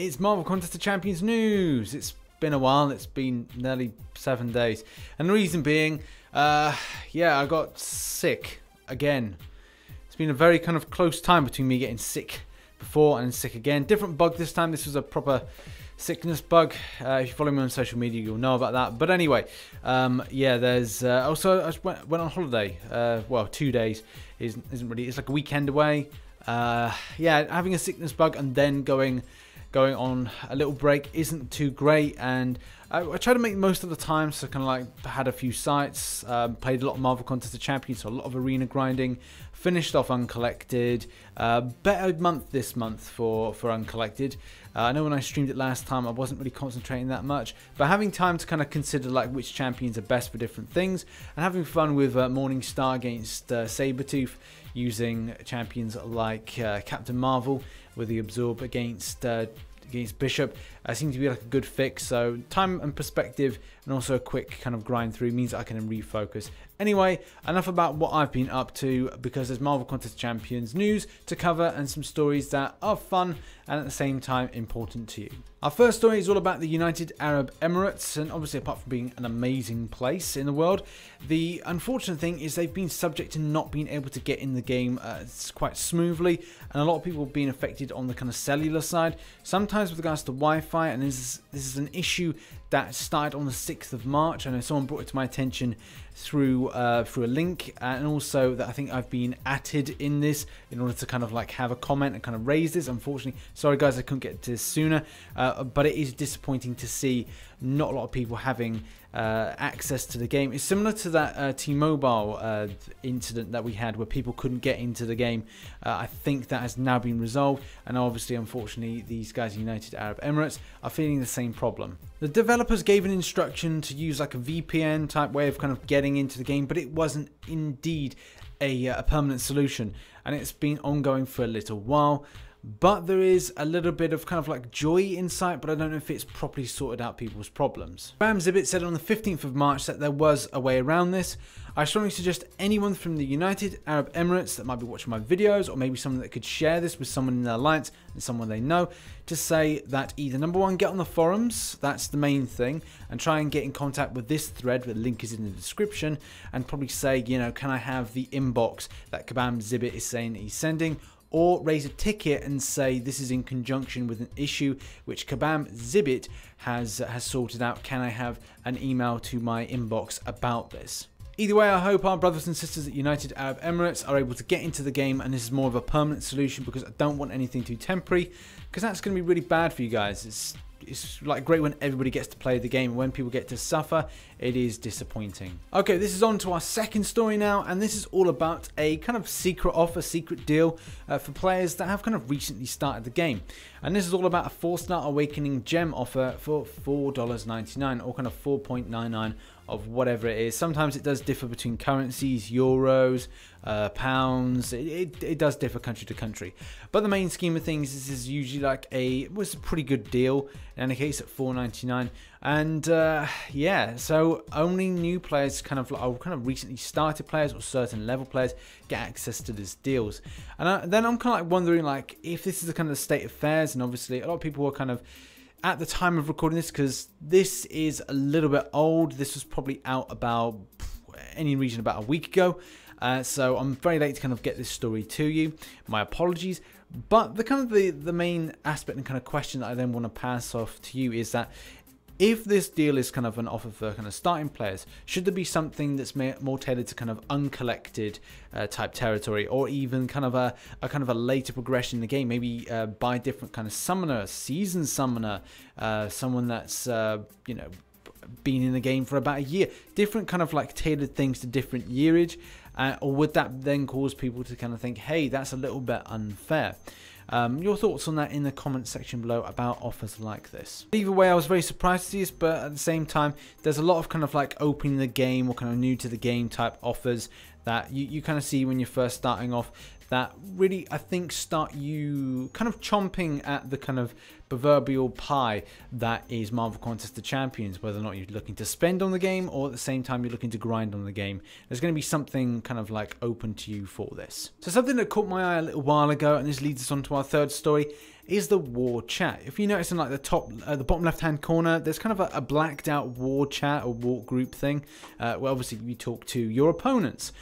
It's Marvel Contest of Champions news. It's been a while. It's been nearly 7 days. And the reason being, yeah, I got sick again. It's been a very kind of close time between me getting sick before and sick again. Different bug this time. This was a proper sickness bug. If you follow me on social media, you'll know about that. But anyway, yeah, there's also I went on holiday. Well, 2 days isn't really. It's like a weekend away. Yeah, having a sickness bug and then going on a little break isn't too great, and I try to make the most of the time, so kind of like had a few sites, played a lot of Marvel Contest of Champions, so a lot of arena grinding, finished off Uncollected, better month this month for Uncollected. I know when I streamed it last time I wasn't really concentrating that much, but having time to kind of consider like which champions are best for different things, and having fun with Morningstar against Sabretooth, using champions like Captain Marvel with the Absorb against Bishop seems to be like a good fix. So time and perspective, and also a quick kind of grind through means I can refocus. Anyway, enough about what I've been up to, because there's Marvel Contest Champions news to cover and some stories that are fun and at the same time important to you. Our first story is all about the United Arab Emirates, and obviously apart from being an amazing place in the world, the unfortunate thing is they've been subject to not being able to get in the game quite smoothly, and a lot of people have been affected on the kind of cellular side, sometimes with regards to Wi-Fi, and this is an issue that started on the 6th of March. I know someone brought it to my attention through a link, and also that I think I've been added in this in order to kind of like have a comment and kind of raise this. Unfortunately, sorry guys, I couldn't get to this sooner, but it is disappointing to see not a lot of people having access to the game. It's similar to that T-Mobile incident that we had where people couldn't get into the game. I think that has now been resolved, and obviously unfortunately these guys in United Arab Emirates are feeling the same problem. The developers gave an instruction to use like a VPN type way of kind of getting into the game, but it wasn't indeed a permanent solution, and it's been ongoing for a little while. But there is a little bit of kind of like joy in sight, but I don't know if it's properly sorted out people's problems. Zibbit said on the 15th of March that there was a way around this. I strongly suggest anyone from the United Arab Emirates that might be watching my videos, or maybe someone that could share this with someone in their alliance and someone they know, to say that either number one, get on the forums, that's the main thing, and try and get in contact with this thread, the link is in the description, and probably say, you know, can I have the inbox that Zibbit is saying that he's sending, or raise a ticket and say this is in conjunction with an issue which Zibbit has sorted out. Can I have an email to my inbox about this? Either way, I hope our brothers and sisters at United Arab Emirates are able to get into the game, and this is more of a permanent solution, because I don't want anything too temporary, because that's going to be really bad for you guys. It's like great when everybody gets to play the game. When people get to suffer, it is disappointing. Okay, this is on to our second story now, and this is all about a kind of secret offer, secret deal for players that have kind of recently started the game. And this is all about a 4-star Awakening gem offer for $4.99, or kind of 4.99 of whatever it is. Sometimes it does differ between currencies, euros, pounds. It does differ country to country, but the main scheme of things, this is usually like it was a pretty good deal in any case at $4.99. And yeah, so only new players, kind of recently started players or certain level players, get access to these deals. And then I'm kind of like wondering, like, if this is the kind of state of affairs. And obviously a lot of people are kind of, at the time of recording this, because this is a little bit old, this was probably out about any region about a week ago, so I'm very late to kind of get this story to you. My apologies. But the kind of the main aspect and kind of question that I then want to pass off to you is that if this deal is kind of an offer for kind of starting players, should there be something that's more tailored to kind of uncollected type territory, or even kind of a later progression in the game? Maybe buy a different kind of summoner, seasoned summoner, someone that's you know, been in the game for about a year. Different kind of like tailored things to different yearage, or would that then cause people to kind of think, hey, that's a little bit unfair? Your thoughts on that in the comment section below about offers like this. Either way, I was very surprised to see this, but at the same time, there's a lot of kind of like opening the game or kind of new to the game type offers that you kind of see when you're first starting off, that really, I think, start you kind of chomping at the kind of proverbial pie that is Marvel Contest of Champions, whether or not you're looking to spend on the game or at the same time you're looking to grind on the game. There's going to be something kind of like open to you for this. So something that caught my eye a little while ago, and this leads us on to our third story, is the war chat. If you notice in like the bottom left hand corner, there's kind of a blacked out war chat or war group thing. Well, obviously you talk to your opponents,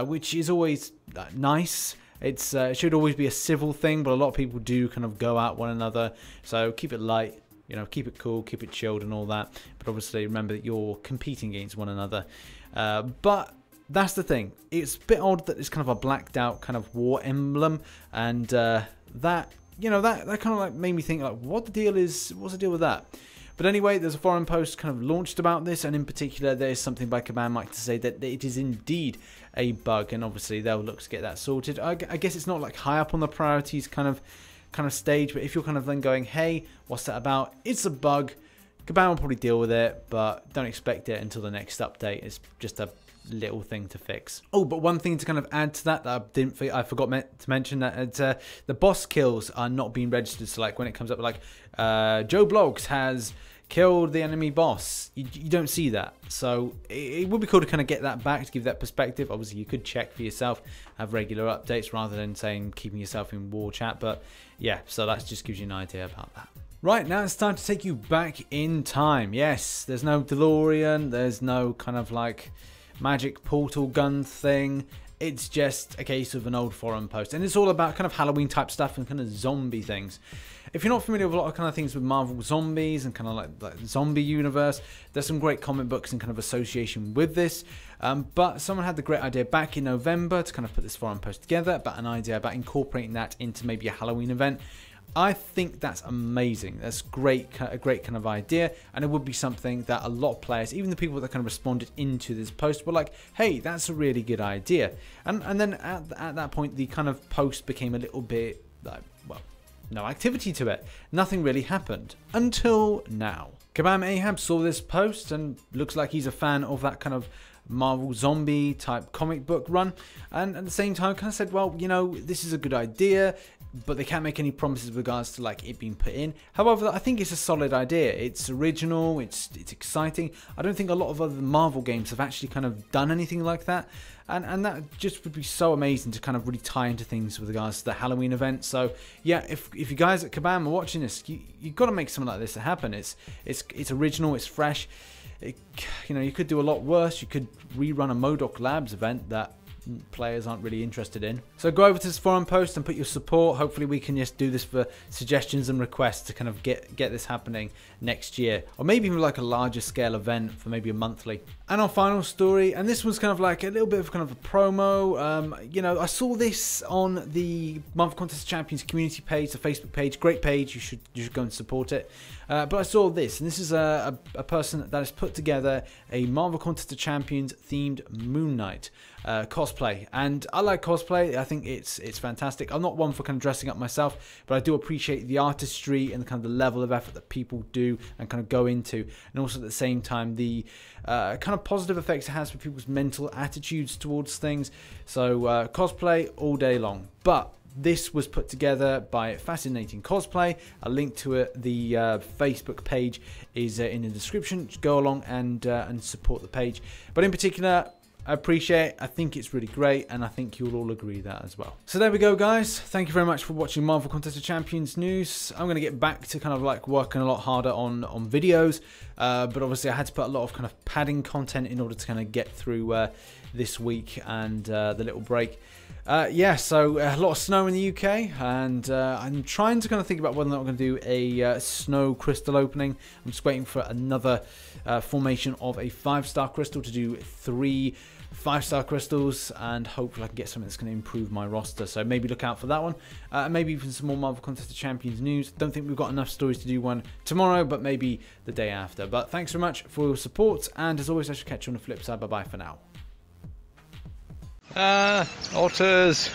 which is always nice. It should always be a civil thing, but a lot of people do kind of go at one another. So keep it light, you know, keep it cool, keep it chilled and all that. But obviously remember that you're competing against one another. But that's the thing. It's a bit odd that it's kind of a blacked out kind of war emblem, and that, you know, that kind of like made me think like, what's the deal with that? But anyway, there's a forum post kind of launched about this, and in particular, there is something by Command Mike to say that it is indeed a bug, and obviously they'll look to get that sorted. I guess it's not like high up on the priorities kind of stage, but if you're kind of then going, hey, what's that about? It's a bug. Command will probably deal with it, but don't expect it until the next update. It's just a little thing to fix. Oh, but one thing to kind of add to that I forgot to mention, that the boss kills are not being registered. So like when it comes up like Joe Blogs has killed the enemy boss, you don't see that. So it would be cool to kind of get that back, to give that perspective. Obviously you could check for yourself, have regular updates rather than saying keeping yourself in war chat. But yeah, so that just gives you an idea about that. Right, now it's time to take you back in time. Yes, there's no DeLorean, there's no kind of like magic portal gun thing. It's just a case of an old forum post, and it's all about kind of Halloween type stuff and kind of zombie things. If you're not familiar with a lot of kind of things with Marvel zombies and kind of like zombie universe, there's some great comic books in kind of association with this. But someone had the great idea back in November to kind of put this forum post together about an idea about incorporating that into maybe a Halloween event. I think that's amazing. That's great, a great kind of idea, and it would be something that a lot of players, even the people that kind of responded into this post, were like, hey, that's a really good idea. And then at that point, the kind of post became a little bit like, well, no activity to it. Nothing really happened until now. Kabam Ahab saw this post and looks like he's a fan of that kind of Marvel zombie type comic book run, and at the same time kind of said, well, you know, this is a good idea, but they can't make any promises with regards to like it being put in. However, I think it's a solid idea. It's original, it's exciting. I don't think a lot of other Marvel games have actually kind of done anything like that, and that just would be so amazing to kind of really tie into things with regards to the Halloween event. So yeah, if you guys at Kabam are watching this, you've got to make something like this happen. It's original, it's fresh. You know, you could do a lot worse. You could rerun a MODOK Labs event that players aren't really interested in. So go over to this forum post and put your support. Hopefully we can just do this for suggestions and requests to kind of get this happening next year, or maybe even like a larger scale event for maybe a monthly. And our final story, and this was kind of like a little bit of kind of a promo. You know, I saw this on the Marvel Contest of Champions community page, the Facebook page. Great page. You should go and support it. But I saw this, and this is a person that has put together a Marvel Contest of Champions themed Moon Knight cosplay, and I like cosplay. I think it's fantastic. I'm not one for kind of dressing up myself, but I do appreciate the artistry and kind of the level of effort that people do and kind of go into, and also at the same time the kind of positive effects it has for people's mental attitudes towards things. So cosplay all day long. But this was put together by Fascinating Cosplay. A link to it, the Facebook page is in the description. Just go along and support the page. But in particular, I appreciate it. I think it's really great, and I think you'll all agree that as well. So there we go, guys. Thank you very much for watching Marvel Contest of Champions news. I'm going to get back to kind of like working a lot harder on videos, but obviously I had to put a lot of kind of padding content in order to kind of get through this week and the little break. Yeah, so a lot of snow in the UK, and I'm trying to kind of think about whether or not I'm going to do a snow crystal opening. I'm just waiting for another formation of a 5-star crystal to do 3 5-star crystals, and hopefully I can get something that's going to improve my roster. So maybe look out for that one. Maybe even some more Marvel Contest of Champions news. Don't think we've got enough stories to do one tomorrow, but maybe the day after. But thanks very much for your support, and as always, I shall catch you on the flip side. Bye bye for now. Otters.